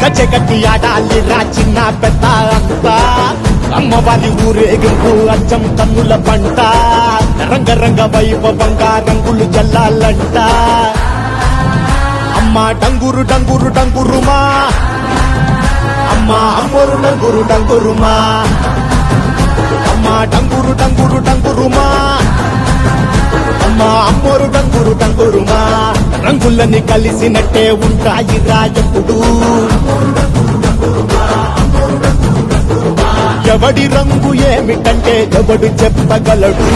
గచ్చే గట్టి ఆడాలి రా చిన్న పెద్ద అంతా అమ్మవారి ఊరేగింపు అచ్చం కన్నుల పంట రంగరంగ వైభవంగా రంగులు జల్లాలంట అమ్మా డంగురు డంగురు డంగురుమా అమ్మా అమ్మోరు డంగురు డంగురుమా అమ్మా డంగురు డంగురు డంగురుమా అమ్మా అమ్మోరు డంగురు డంగురుమా రంగులని కలిసినట్టే ఉంటాయి రాజపుడు ఎవడి రంగు ఏమిటంటే ఎవడు చెప్పగలడు